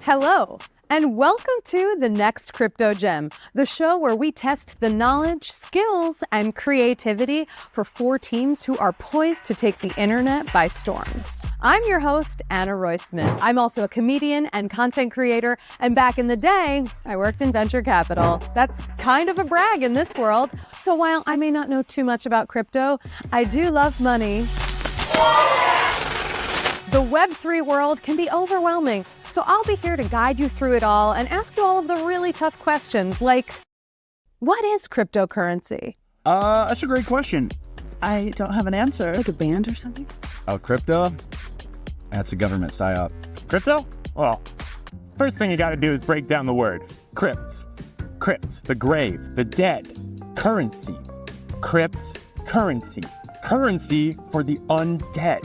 Hello, and welcome to The Next Crypto Gem, the show where we test the knowledge, skills, and creativity for 4 teams who are poised to take the internet by storm. I'm your host, Anna Roy Smith. I'm also a comedian and content creator, and back in the day, I worked in venture capital. That's kind of a brag in this world. So while I may not know too much about crypto, I do love money. The Web3 world can be overwhelming, so I'll be here to guide you through it all and ask you all of the really tough questions like, what is cryptocurrency? That's a great question. I don't have an answer. Like a band or something? Oh, crypto? That's a government psyop. Crypto? Well, first thing you gotta do is break down the word. Crypt. Crypt, the grave, the dead. Currency. Crypt, currency. Currency for the undead.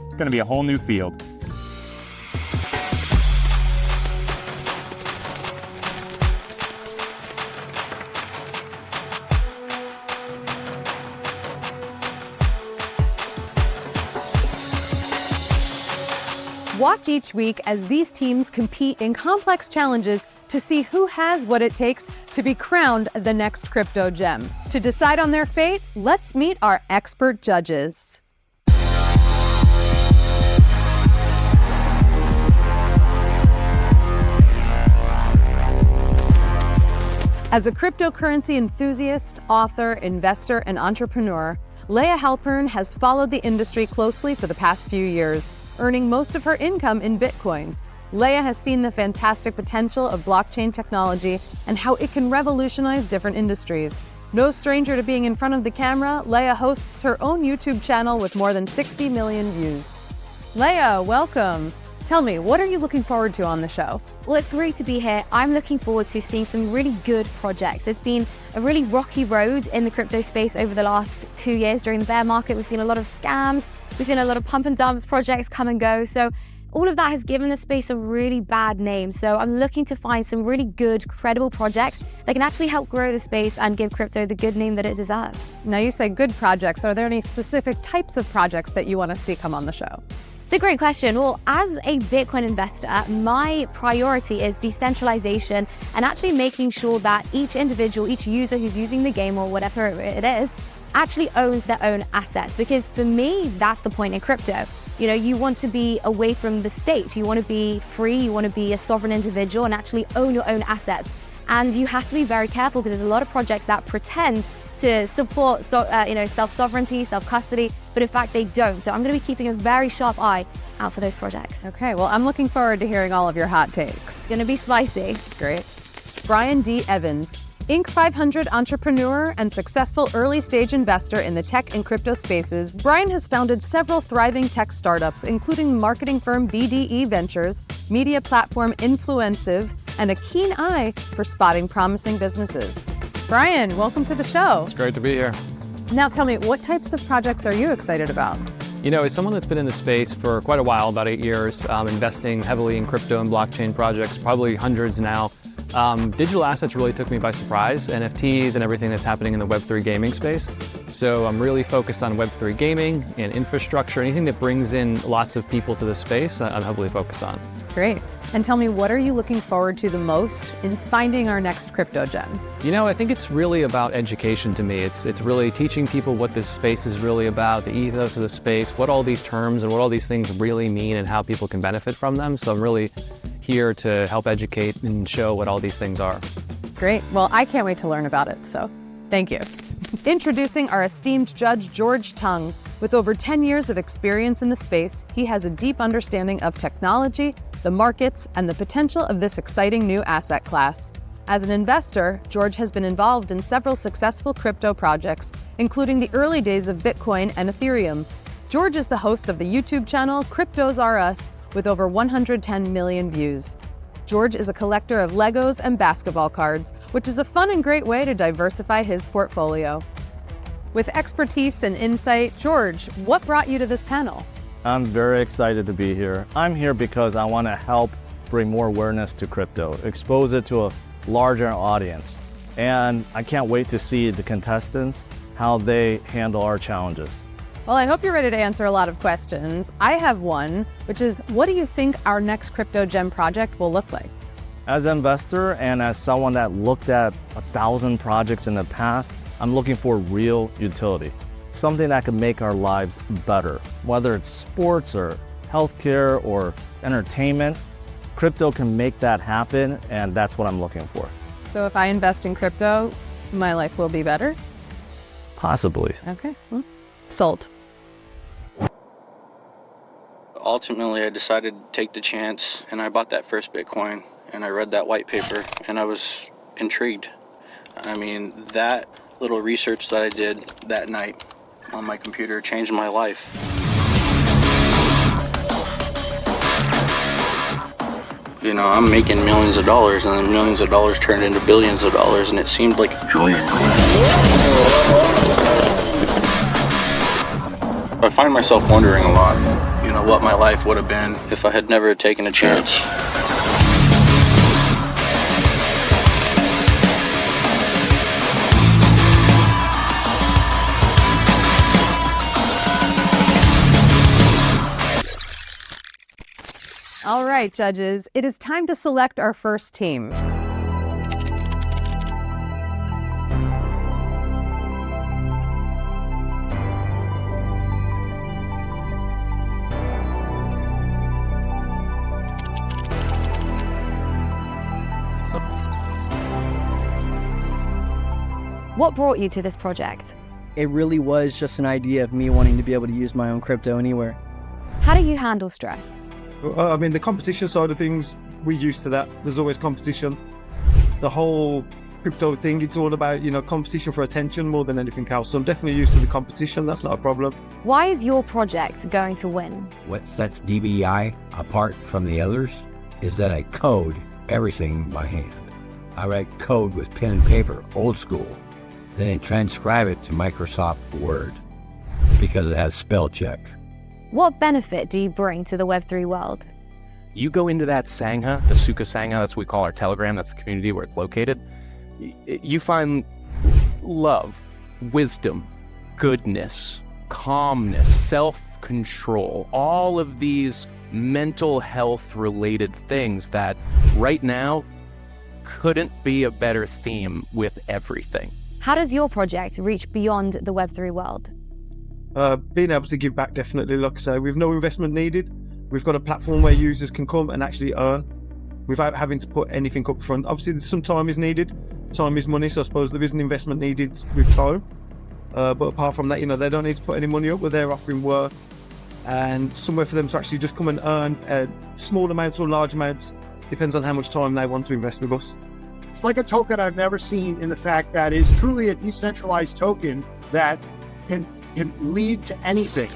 It's gonna be a whole new field. Watch each week as these teams compete in complex challenges to see who has what it takes to be crowned the next crypto gem. To decide on their fate, let's meet our expert judges. As a cryptocurrency enthusiast, author, investor, and entrepreneur, Leah Halpern has followed the industry closely for the past few years, earning most of her income in Bitcoin. Leah has seen the fantastic potential of blockchain technology and how it can revolutionize different industries. No stranger to being in front of the camera, Leah hosts her own YouTube channel with more than 60 million views. Leah, welcome. Tell me, what are you looking forward to on the show? Well, it's great to be here. I'm looking forward to seeing some really good projects. It's been a really rocky road in the crypto space over the last 2 years. During the bear market, we've seen a lot of scams. We've seen a lot of pump and dumps projects come and go. So all of that has given the space a really bad name. So I'm looking to find some really good, credible projects that can actually help grow the space and give crypto the good name that it deserves. Now you say good projects. Are there any specific types of projects that you want to see come on the show? It's a great question. Well, as a Bitcoin investor, my priority is decentralization and actually making sure that each individual, each user who's using the game or whatever it is, actually owns their own assets. Because for me, that's the point in crypto. You know, you want to be away from the state. You want to be free. You want to be a sovereign individual and actually own your own assets. And you have to be very careful because there's a lot of projects that pretend to support self-sovereignty, self-custody, but in fact they don't. So I'm going to be keeping a very sharp eye out for those projects. Okay, well, I'm looking forward to hearing all of your hot takes. It's going to be spicy. Great. Brian D. Evans, Inc. 500 entrepreneur and successful early-stage investor in the tech and crypto spaces, Brian has founded several thriving tech startups, including marketing firm BDE Ventures, media platform Influensive, and a keen eye for spotting promising businesses. Brian, welcome to the show. It's great to be here. Now tell me, what types of projects are you excited about? You know, as someone that's been in the space for quite a while, about 8 years, investing heavily in crypto and blockchain projects, probably hundreds now, digital assets really took me by surprise, NFTs and everything that's happening in the Web3 gaming space. So I'm really focused on Web3 gaming and infrastructure, anything that brings in lots of people to the space, I'm heavily focused on. Great. And tell me, what are you looking forward to the most in finding our next crypto gem? You know, I think it's really about education to me. It's really teaching people what this space is really about, the ethos of the space, what all these terms and what all these things really mean and how people can benefit from them. So I'm really here to help educate and show what all these things are. Great. Well, I can't wait to learn about it, so thank you. Introducing our esteemed judge, George Tung. With over 10 years of experience in the space, he has a deep understanding of technology, the markets, and the potential of this exciting new asset class. As an investor, George has been involved in several successful crypto projects, including the early days of Bitcoin and Ethereum. George is the host of the YouTube channel Cryptos Are Us, with over 110 million views. George is a collector of Legos and basketball cards, which is a fun and great way to diversify his portfolio. With expertise and insight, George, what brought you to this panel? I'm very excited to be here. I'm here because I want to help bring more awareness to crypto, expose it to a larger audience. And I can't wait to see the contestants, how they handle our challenges. Well, I hope you're ready to answer a lot of questions. I have one, which is, what do you think our next crypto gem project will look like? As an investor and as someone that looked at 1,000 projects in the past, I'm looking for real utility. Something that could make our lives better. Whether it's sports or healthcare or entertainment, crypto can make that happen, and that's what I'm looking for. So if I invest in crypto, my life will be better? Possibly. Okay, well, sold. Ultimately, I decided to take the chance, and I bought that first Bitcoin, and I read that white paper, and I was intrigued. I mean, that little research that I did that night on my computer changed my life. You know, I'm making millions of dollars, and then millions of dollars turned into billions of dollars, and it seemed like a joy and I find myself wondering a lot, you know, what my life would have been if I had never taken a chance. All right, judges, it is time to select our first team. What brought you to this project? It really was just an idea of me wanting to be able to use my own crypto anywhere. How do you handle stress? I mean, the competition side of things, we're used to that. There's always competition. The whole crypto thing, it's all about, you know, competition for attention more than anything else. So I'm definitely used to the competition. That's not a problem. Why is your project going to win? What sets DBI apart from the others is that I code everything by hand. I write code with pen and paper, old school. Then I transcribe it to Microsoft Word because it has spell check. What benefit do you bring to the Web3 world? You go into that Sangha, the Suka Sangha, that's what we call our Telegram, that's the community where it's located. You find love, wisdom, goodness, calmness, self-control, all of these mental health related things that right now couldn't be a better theme with everything. How does your project reach beyond the Web3 world? Being able to give back, definitely. Like I say, with no investment needed, we've got a platform where users can come and actually earn without having to put anything up front. Obviously, some time is needed. Time is money, so I suppose there is an investment needed with time. But apart from that, you know, they don't need to put any money up, but they're offering work and somewhere for them to actually just come and earn small amounts or large amounts. Depends on how much time they want to invest with us. It's like a token I've never seen in the fact that it's truly a decentralized token that can lead to anything.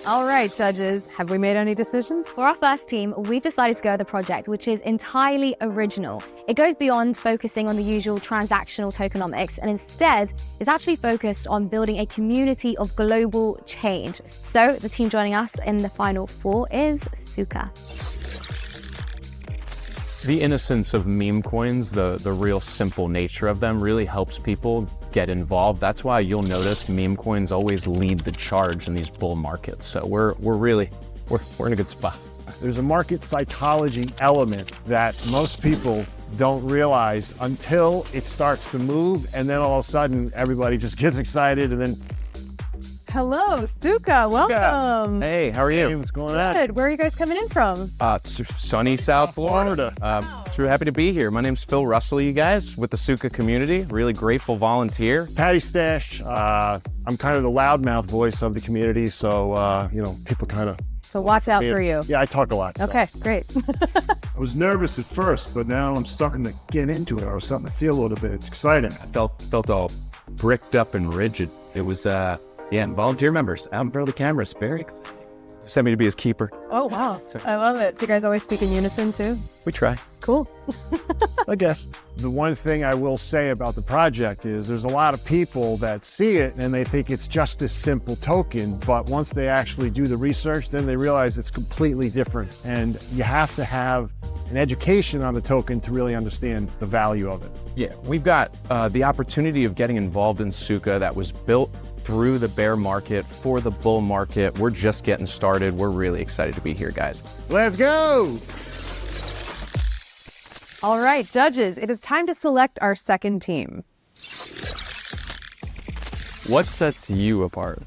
All right, judges, have we made any decisions? For our first team, we've decided to go with a project which is entirely original. It goes beyond focusing on the usual transactional tokenomics and instead is actually focused on building a community of global change. So the team joining us in the final four is Suka. The innocence of meme coins, the real simple nature of them really helps people get involved. That's why you'll notice meme coins always lead the charge in these bull markets. So we're in a good spot. There's a market psychology element that most people don't realize until it starts to move, and then all of a sudden everybody just gets excited and then Hello, Suka, welcome. Hey, how are you? Hey, what's going on? Good, where are you guys coming in from? Sunny South Florida. So happy to be here. My name's Phil Russell, you guys, with the Suka community. Really grateful volunteer. Patty Stash, I'm kind of the loudmouth voice of the community, so, you know, people kind of... So watch out for you. Yeah, I talk a lot. Okay, great. I was nervous at first, but now I'm starting to get into it. I was starting to feel a little bit. It's exciting. I felt all bricked up and rigid. It was, yeah, volunteer members out in front of the cameras. Very exciting. Sent me to be his keeper. Oh, wow. I love it. Do you guys always speak in unison too? We try. Cool. I guess. The one thing I will say about the project is there's a lot of people that see it and they think it's just this simple token, but once they actually do the research, then they realize it's completely different. And you have to have an education on the token to really understand the value of it. Yeah, we've got the opportunity of getting involved in Suka that was built through the bear market for the bull market. We're just getting started. We're really excited to be here, guys. Let's go! All right, judges, it is time to select our second team. What sets you apart?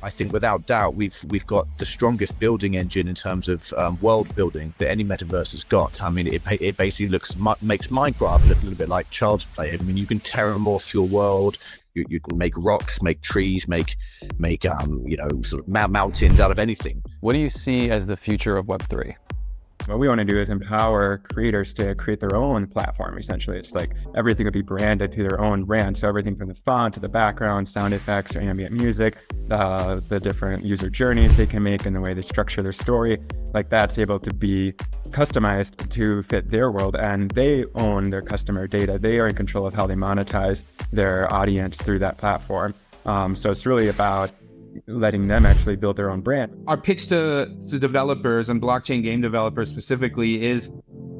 I think without doubt, we've got the strongest building engine in terms of world building that any metaverse has got. I mean, it basically makes Minecraft look a little bit like Child's Play. I mean, you can terramorph your world. You can make rocks, make trees, make sort of mountains out of anything. What do you see as the future of Web3? What we want to do is empower creators to create their own platform, essentially. It's like everything would be branded to their own brand. So everything from the font to the background, sound effects, or ambient music, the different user journeys they can make and the way they structure their story, like that's able to be customized to fit their world. And they own their customer data. They are in control of how they monetize their audience through that platform. So it's really about letting them actually build their own brand. Our pitch to developers and blockchain game developers specifically is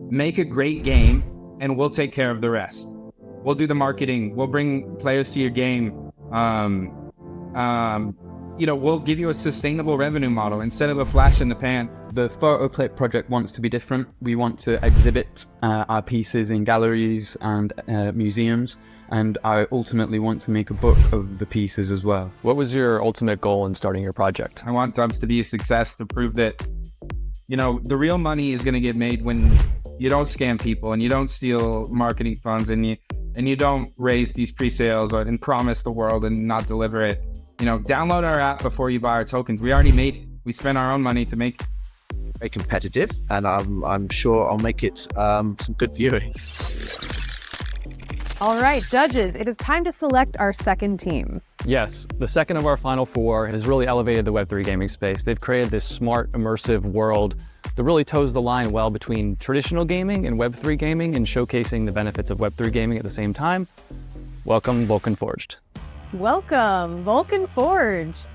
make a great game and we'll take care of the rest. We'll do the marketing. We'll bring players to your game. We'll give you a sustainable revenue model instead of a flash in the pan. The Photoplay project wants to be different. We want to exhibit our pieces in galleries and museums. And I ultimately want to make a book of the pieces as well. What was your ultimate goal in starting your project? I want Dubs to be a success, to prove that, the real money is going to get made when you don't scam people and you don't steal marketing funds and you don't raise these pre-sales and promise the world and not deliver it. Download our app before you buy our tokens. We already made it. We spent our own money to make it. Very competitive, and I'm sure I'll make it some good viewing. All right, judges, it is time to select our second team. Yes, the second of our final four has really elevated the Web3 gaming space. They've created this smart, immersive world that really toes the line well between traditional gaming and Web3 gaming and showcasing the benefits of Web3 gaming at the same time. Welcome, Vulcan Forged. Welcome, Vulcan Forged.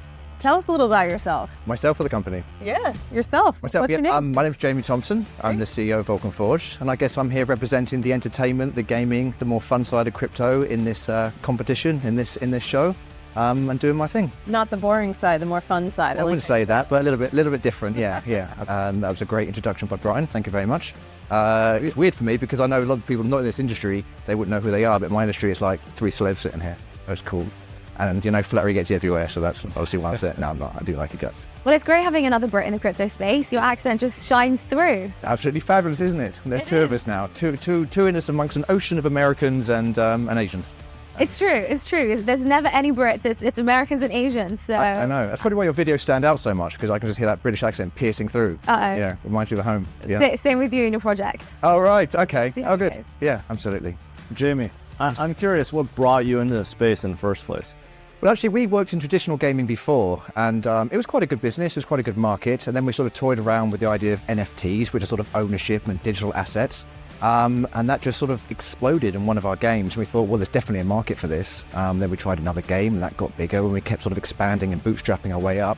Tell us a little about yourself. Myself or the company? Yeah, yourself. What's your name? My name's Jamie Thompson. I'm the CEO of Vulcan Forge, and I guess I'm here representing the entertainment, the gaming, the more fun side of crypto in this competition, in this show, and doing my thing. Not the boring side, the more fun side. I wouldn't say that, but a little bit different. Yeah. That was a great introduction by Brian. Thank you very much. It's weird for me because I know a lot of people not in this industry, they wouldn't know who they are, but in my industry it's like three celebs sitting here. That's cool. And flattery gets you everywhere, so that's obviously why I said no, I'm not. I do like your guts. Well, it's great having another Brit in the crypto space. Your accent just shines through. Absolutely fabulous, isn't it? There's two of us now. Two in us amongst an ocean of Americans and Asians. It's true. There's never any Brits. It's Americans and Asians. So I know. That's probably why your videos stand out so much, because I can just hear that British accent piercing through. Reminds you of home. Yeah. Same with you and your project. Oh, right. Okay. Oh, good. Yeah, absolutely. Jamie, I'm curious, what brought you into the space in the first place? Well, actually, we worked in traditional gaming before, and it was quite a good business, it was quite a good market, and then we sort of toyed around with the idea of NFTs, which are sort of ownership and digital assets, and that just sort of exploded in one of our games, and we thought, well, there's definitely a market for this. Then we tried another game, and that got bigger, and we kept sort of expanding and bootstrapping our way up.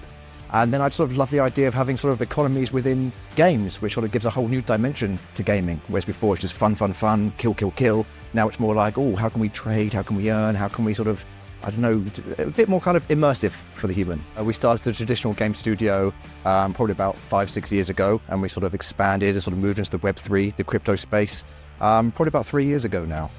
And then I sort of love the idea of having sort of economies within games, which sort of gives a whole new dimension to gaming, whereas before it's just fun, kill. Now it's more like, oh, how can we trade, how can we earn, how can we sort of, I don't know, a bit more kind of immersive for the human. We started a traditional game studio probably about 5-6 years ago, and we sort of expanded and sort of moved into the Web3, the crypto space, probably about 3 years ago now.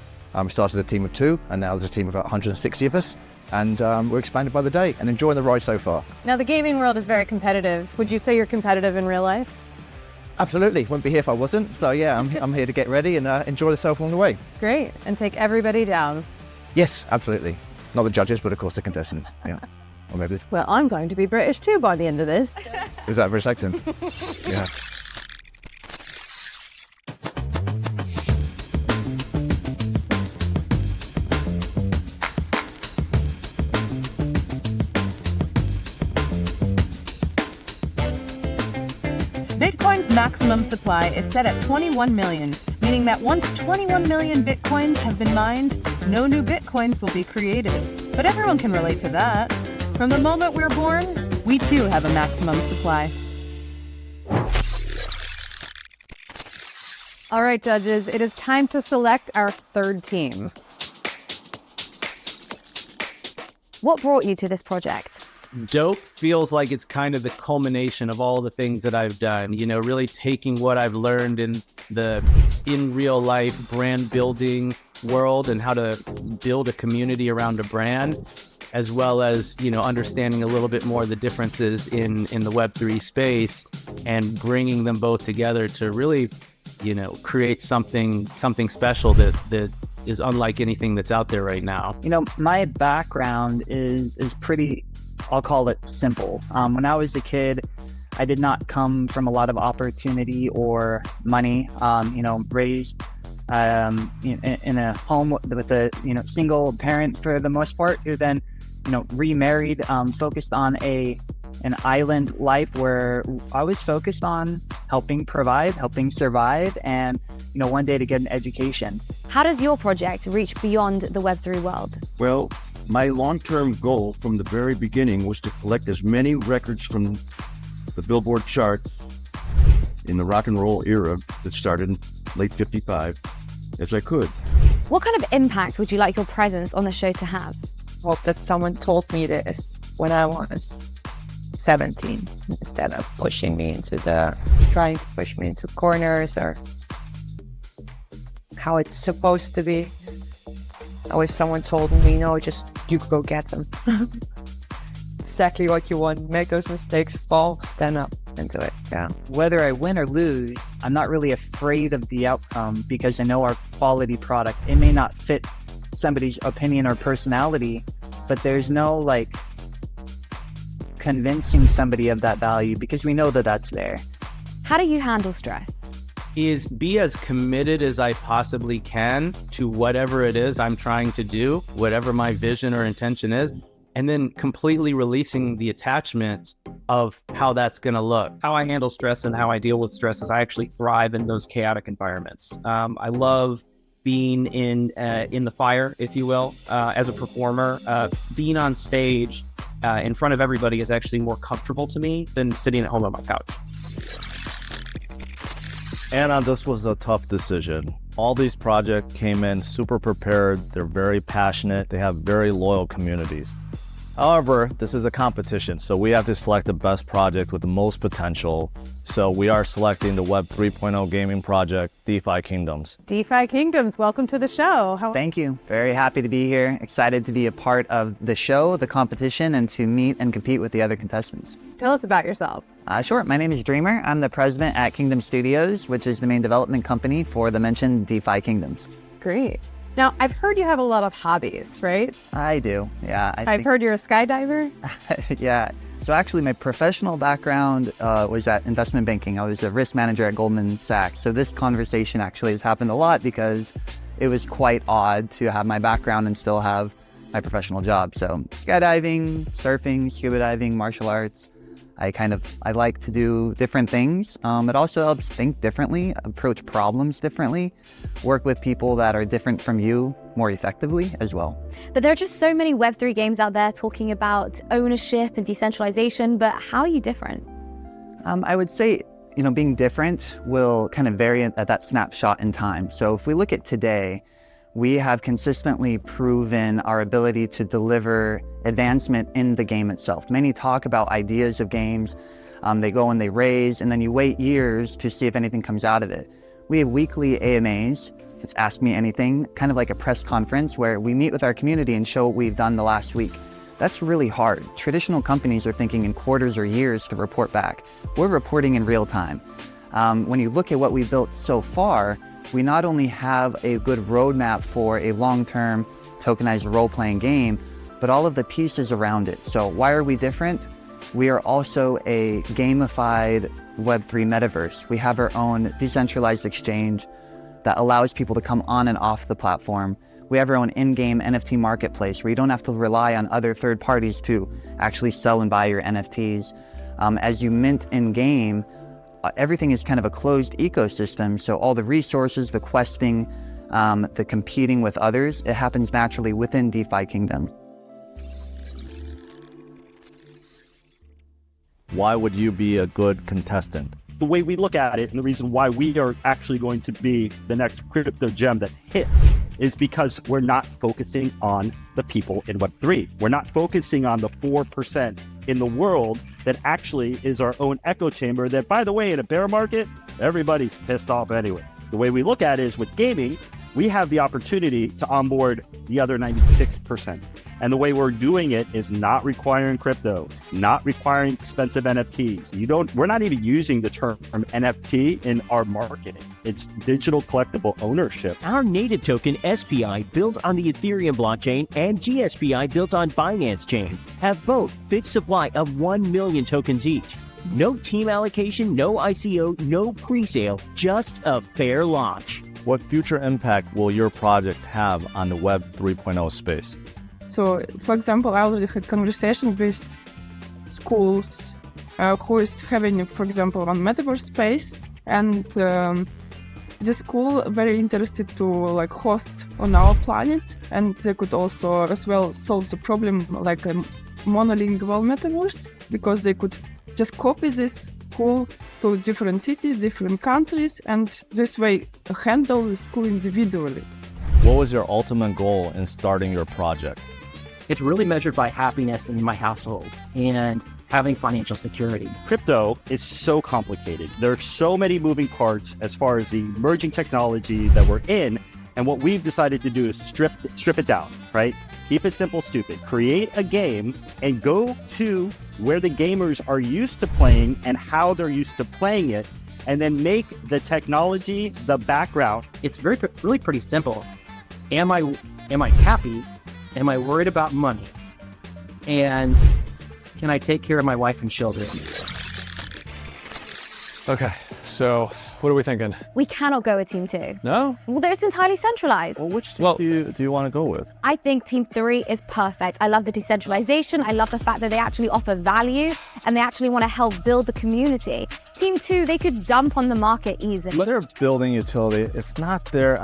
We started as a team of 2, and now there's a team of about 160 of us, and we're expanded by the day and enjoying the ride so far. Now, the gaming world is very competitive. Would you say you're competitive in real life? Absolutely. Wouldn't be here if I wasn't. So yeah, I'm here to get ready and enjoy myself along the way. Great. And take everybody down. Yes, absolutely. Not the judges, but of course the contestants. Yeah. Or maybe. Well, I'm going to be British too by the end of this. Is that a British accent? Yeah. Bitcoin's maximum supply is set at 21 million, meaning that once 21 million Bitcoins have been mined, no new Bitcoins will be created. But everyone can relate to that. From the moment we're born, we too have a maximum supply. All right, judges, it is time to select our third team. What brought you to this project? Dope feels like it's kind of the culmination of all the things that I've done, really taking what I've learned in real life brand building world and how to build a community around a brand, as well as, understanding a little bit more the differences in the Web3 space and bringing them both together to really, create something special that is unlike anything that's out there right now. My background is pretty, I'll call it simple. When I was a kid, I did not come from a lot of opportunity or money, raised in a home with a single parent for the most part, who then remarried, focused on an island life where I was focused on helping provide, helping survive, and one day to get an education. How does your project reach beyond the Web3 world? Well, my long-term goal from the very beginning was to collect as many records from the Billboard chart in the rock and roll era that started in late 55 as I could. What kind of impact would you like your presence on the show to have? Hope that someone told me this when I was 17 instead of trying to push me into corners or how it's supposed to be. I wish someone told me, you could go get them. Exactly what you want. Make those mistakes, fall, stand up and do it. Yeah. Whether I win or lose, I'm not really afraid of the outcome because I know our quality product. It may not fit somebody's opinion or personality, but there's no convincing somebody of that value because we know that that's there. How do you handle stress? Is be as committed as I possibly can to whatever it is I'm trying to do, whatever my vision or intention is, and then completely releasing the attachment of how that's going to look. How I handle stress and how I deal with stress is I actually thrive in those chaotic environments. I love being in the fire, if you will, as a performer. Being on stage in front of everybody is actually more comfortable to me than sitting at home on my couch. And this was a tough decision. All these projects came in super prepared. They're very passionate. They have very loyal communities. However, this is a competition, so we have to select the best project with the most potential. So we are selecting the Web 3.0 gaming project, DefiKingdoms. DefiKingdoms, welcome to the show. Thank you. Very happy to be here. Excited to be a part of the show, the competition, and to meet and compete with the other contestants. Tell us about yourself. Sure. My name is Dreamer. I'm the president at Kingdom Studios, which is the main development company for the mentioned DefiKingdoms. Great. Now, I've heard you have a lot of hobbies, right? I do, yeah. I've heard you're a skydiver. Yeah. So actually, my professional background was at investment banking. I was a risk manager at Goldman Sachs. So this conversation actually has happened a lot because it was quite odd to have my background and still have my professional job. So skydiving, surfing, scuba diving, martial arts. I like to do different things. It also helps think differently, approach problems differently, work with people that are different from you more effectively as well. But there are just so many Web3 games out there talking about ownership and decentralization, but how are you different? I would say, being different will kind of vary at that snapshot in time. So if we look at today, we have consistently proven our ability to deliver advancement in the game itself. Many talk about ideas of games. They go and they raise, and then you wait years to see if anything comes out of it. We have weekly AMAs. It's Ask Me Anything, kind of like a press conference where we meet with our community and show what we've done the last week. That's really hard. Traditional companies are thinking in quarters or years to report back. We're reporting in real time. When you look at what we've built so far, we not only have a good roadmap for a long-term tokenized role-playing game, but all of the pieces around it. So why are we different? We are also a gamified Web3 metaverse. We have our own decentralized exchange that allows people to come on and off the platform. We have our own in-game NFT marketplace where you don't have to rely on other third parties to actually sell and buy your NFTs. As you mint in-game, everything is kind of a closed ecosystem, so all the resources, the questing, the competing with others, it happens naturally within DefiKingdoms. Why would you be a good contestant? The way we look at it and the reason why we are actually going to be the next crypto gem that hits is because we're not focusing on the people in Web3. We're not focusing on the 4% in the world that actually is our own echo chamber that, by the way, in a bear market, everybody's pissed off anyway. The way we look at it is with gaming, we have the opportunity to onboard the other 96%. And the way we're doing it is not requiring crypto, not requiring expensive NFTs. We're not even using the term NFT in our marketing. It's digital collectible ownership. Our native token, SPI, built on the Ethereum blockchain, and GSPI, built on Binance Chain, have both fixed supply of 1 million tokens each. No team allocation, no ICO, no pre-sale, just a fair launch. What future impact will your project have on the Web 3.0 space? So, for example, I already had conversation with schools who is having, for example, on metaverse space, and the school very interested to like host on our planet, and they could also as well solve the problem like a monolingual metaverse, because they could just copy this school to different cities, different countries, and this way handle the school individually. What was your ultimate goal in starting your project? It's really measured by happiness in my household and having financial security. Crypto is so complicated. There are so many moving parts as far as the emerging technology that we're in. And what we've decided to do is strip it down, right? Keep it simple, stupid. Create a game and go to where the gamers are used to playing and how they're used to playing it, and then make the technology the background. It's really pretty simple. Am I happy? Am I worried about money? And can I take care of my wife and children? Okay, so what are we thinking? We cannot go with Team 2. No? Well, it's entirely centralized. Well, which team do you want to go with? I think Team 3 is perfect. I love the decentralization. I love the fact that they actually offer value and they actually want to help build the community. Team 2, they could dump on the market easily. They're building utility. It's not there,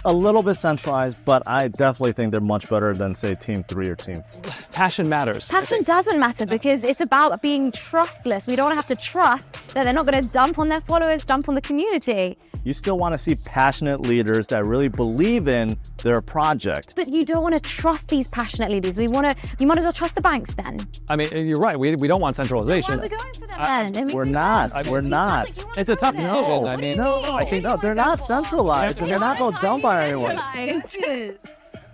a little bit centralized, but I definitely think they're much better than, say, Team 3 or Team 4. Passion matters. Passion doesn't matter because it's about being trustless. We don't have to trust that they're not going to dump on their followers, dump on the community. You still want to see passionate leaders that really believe in their project. But you don't want to trust these passionate leaders. You might as well trust the banks then. I mean, you're right. We don't want centralization. So why are we going for them then? We're not. We're not. It's a tough decision. I mean, I think they're not centralized, and they're not going to dump on anyone.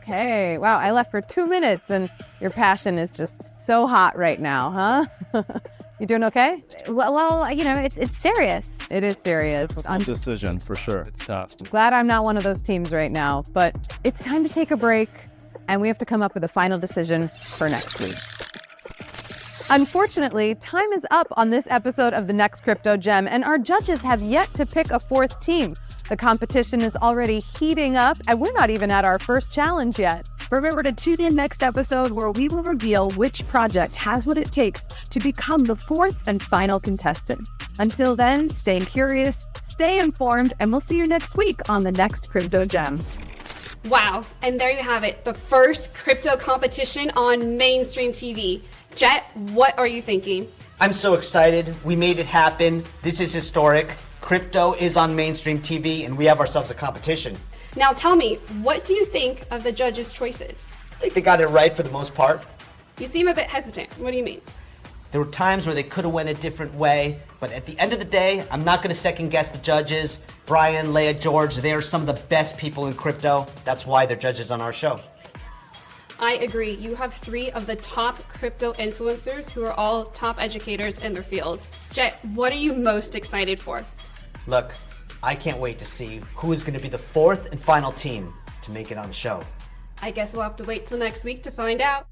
Okay, wow, I left for 2 minutes and your passion is just so hot right now, huh? You doing okay? Well, you know, it's serious. It is serious. I'm decision for sure. It's tough. Glad I'm not one of those teams right now, but it's time to take a break and we have to come up with a final decision for next week. Unfortunately, time is up on this episode of The Next Crypto Gem, and our judges have yet to pick a fourth team. The competition is already heating up, and we're not even at our first challenge yet. Remember to tune in next episode where we will reveal which project has what it takes to become the fourth and final contestant. Until then, stay curious, stay informed, and we'll see you next week on The Next Crypto Gem. Wow, and there you have it, the first crypto competition on mainstream TV. Jet, what are you thinking? I'm so excited. We made it happen. This is historic. Crypto is on mainstream TV and we have ourselves a competition. Now tell me, what do you think of the judges' choices? I think they got it right for the most part. You seem a bit hesitant. What do you mean? There were times where they could have went a different way, but at the end of the day, I'm not going to second guess the judges. Brian, Leah, George, they are some of the best people in crypto. That's why they're judges on our show. I agree. You have 3 of the top crypto influencers who are all top educators in their field. Jet, what are you most excited for? Look, I can't wait to see who is going to be the fourth and final team to make it on the show. I guess we'll have to wait till next week to find out.